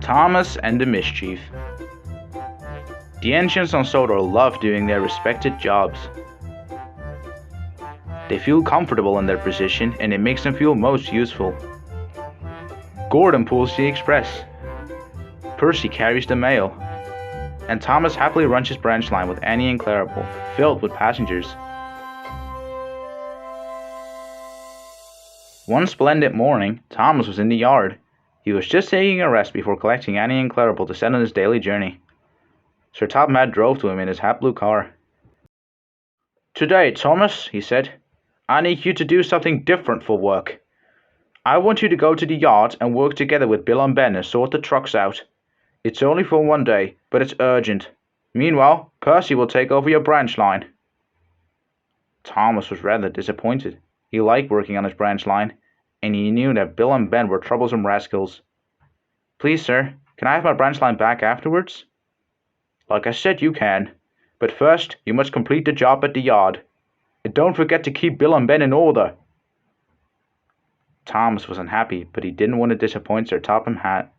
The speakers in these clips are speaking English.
Thomas and the Mischief. The engines on Sodor love doing their respected jobs. They feel comfortable in their position and it makes them feel most useful. Gordon pulls the express. Percy carries the mail. And Thomas happily runs his branch line with Annie and Clarabelle, filled with passengers. One splendid morning, Thomas was in the yard. He was just taking a rest before collecting Annie and Clarabelle to send on his daily journey. Sir Topham Hatt drove to him in his hat blue car. "Today, Thomas," he said, "I need you to do something different for work. I want you to go to the yard and work together with Bill and Ben and sort the trucks out. It's only for one day, but it's urgent. Meanwhile, Percy will take over your branch line." Thomas was rather disappointed. He liked working on his branch line, and he knew that Bill and Ben were troublesome rascals. "Please, sir, can I have my branch line back afterwards?" "Like I said, you can. But first, you must complete the job at the yard. And don't forget to keep Bill and Ben in order." Thomas was unhappy, but he didn't want to disappoint Sir Topham Hatt.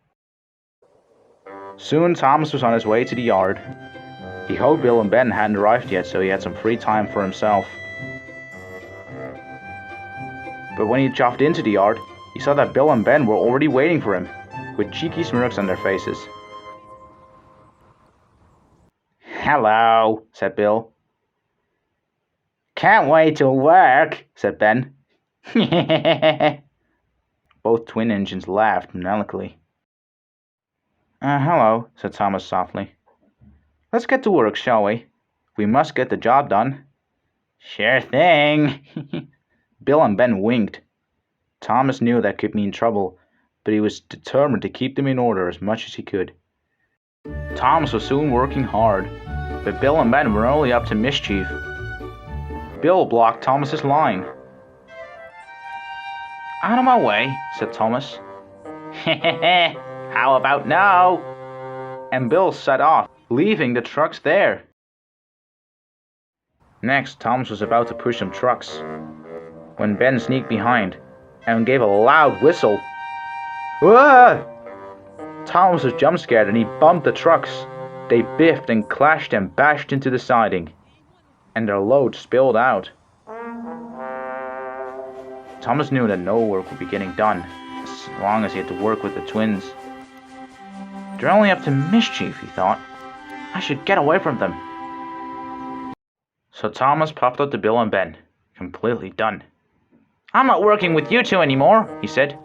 Soon Thomas was on his way to the yard. He hoped Bill and Ben hadn't arrived yet, so he had some free time for himself. But when he chopped into the yard, he saw that Bill and Ben were already waiting for him, with cheeky smirks on their faces. "Hello," said Bill. "Can't wait to work," said Ben. Both twin engines laughed melancholy. Hello," said Thomas softly. "Let's get to work, shall we? We must get the job done." "Sure thing." Bill and Ben winked. Thomas knew that could mean trouble, but he was determined to keep them in order as much as he could. Thomas was soon working hard, but Bill and Ben were only up to mischief. Bill blocked Thomas's line. "Out of my way," said Thomas. "How about now?" And Bill set off, leaving the trucks there. Next, Thomas was about to push some trucks, when Ben sneaked behind and gave a loud whistle. "Whoa!" Thomas was jump scared and he bumped the trucks. They biffed and clashed and bashed into the siding, and their load spilled out. Thomas knew that no work would be getting done as long as he had to work with the twins. "They're only up to mischief," he thought. "I should get away from them." So Thomas puffed up to Bill and Ben, completely done. "I'm not working with you two anymore," he said.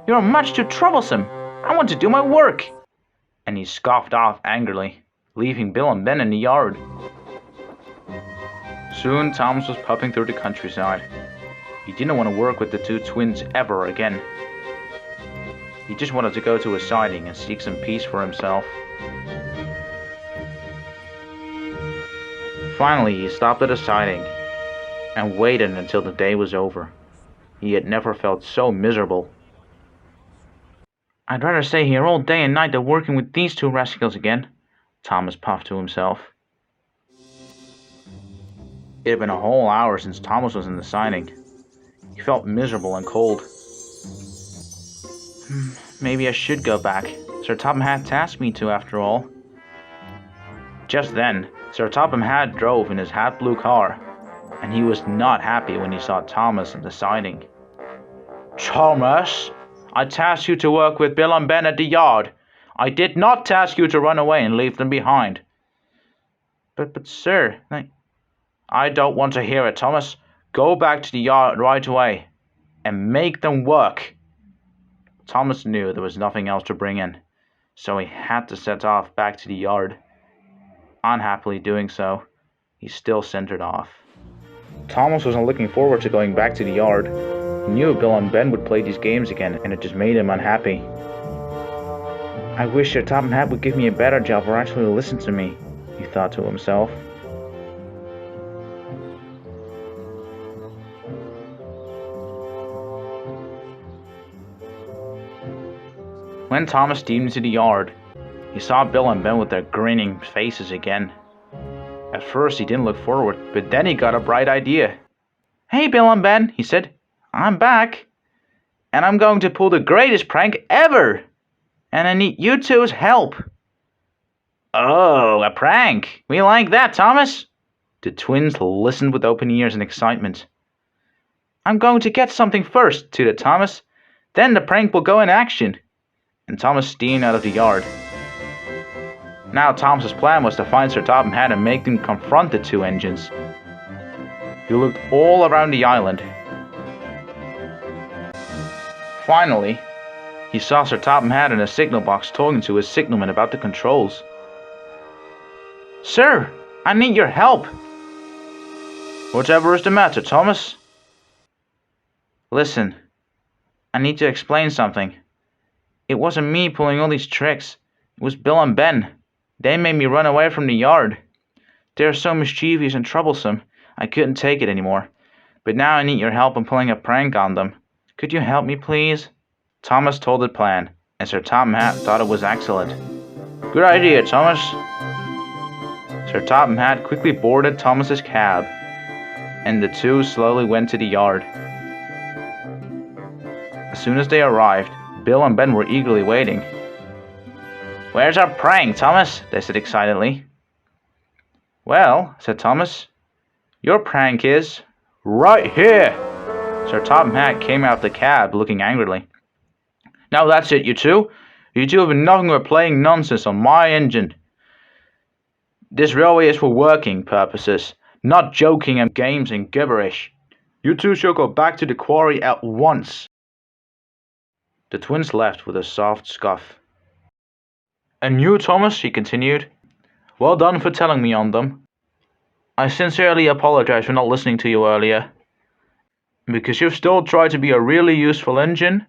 "You're much too troublesome. I want to do my work." And he scoffed off angrily, leaving Bill and Ben in the yard. Soon Thomas was puffing through the countryside. He didn't want to work with the two twins ever again. He just wanted to go to a siding and seek some peace for himself. Finally, he stopped at a siding and waited until the day was over. He had never felt so miserable. "I'd rather stay here all day and night than working with these two rascals again," Thomas puffed to himself. It had been a whole hour since Thomas was in the siding. He felt miserable and cold. Maybe I should go back. Sir Topham Hatt tasked me to, after all. Just then, Sir Topham Hatt drove in his hat blue car, and he was not happy when he saw Thomas in the siding. "Thomas, I tasked you to work with Bill and Ben at the yard. I did not task you to run away and leave them behind." But sir, I don't want to hear it, Thomas. Go back to the yard right away and make them work." Thomas knew there was nothing else to bring in, so he had to set off back to the yard. Unhappily doing so, he still centered off. Thomas wasn't looking forward to going back to the yard. He knew Bill and Ben would play these games again, and it just made him unhappy. "I wish Sir Topham Hatt would give me a better job or actually listen to me," he thought to himself. When Thomas steamed into the yard, he saw Bill and Ben with their grinning faces again. At first he didn't look forward, but then he got a bright idea. "Hey Bill and Ben," he said, "I'm back, and I'm going to pull the greatest prank ever." and I need you two's help. Oh, a prank. We like that, Thomas. The twins listened with open ears and excitement. I'm going to get something first, tooted Thomas. Then the prank will go in action. And Thomas steamed out of the yard. Now Thomas's plan was to find Sir Topham Hatt and make them confront the two engines. He looked all around the island. Finally, he saw Sir Topham Hatt in a signal box talking to his signalman about the controls. Sir, I need your help. Whatever is the matter, Thomas? Listen, I need to explain something. It wasn't me pulling all these tricks. It was Bill and Ben. They made me run away from the yard. They are so mischievous and troublesome, I couldn't take it anymore. But now I need your help in pulling a prank on them. Could you help me, please? Thomas told the plan, and Sir Topham Hatt thought it was excellent. Good idea, Thomas. Sir Topham Hatt quickly boarded Thomas's cab, and the two slowly went to the yard. As soon as they arrived, Bill and Ben were eagerly waiting. Where's our prank, Thomas? They said excitedly. Well, said Thomas, your prank is right here. Sir Topham Hatt came out of the cab looking angrily. Now that's it, you two. You two have been nothing but playing nonsense on my engine. This railway is for working purposes, not joking and games and gibberish. You two shall go back to the quarry at once. The twins left with a soft scoff. And you, Thomas, he continued, well done for telling me on them. I sincerely apologize for not listening to you earlier. Because you've still tried to be a really useful engine,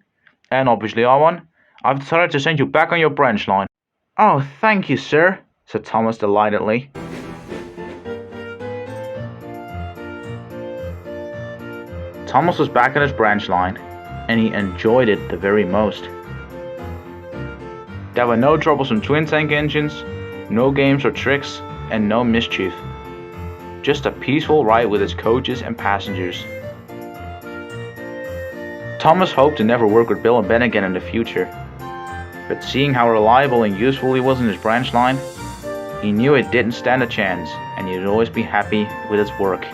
and obviously are one, I've decided to send you back on your branch line. Oh, thank you, sir, said Thomas delightedly. Thomas was back on his branch line, and he enjoyed it the very most. There were no troublesome twin-tank engines, no games or tricks, and no mischief. Just a peaceful ride with his coaches and passengers. Thomas hoped to never work with Bill and Ben again in the future, but seeing how reliable and useful he was in his branch line, he knew it didn't stand a chance, and he'd always be happy with his work.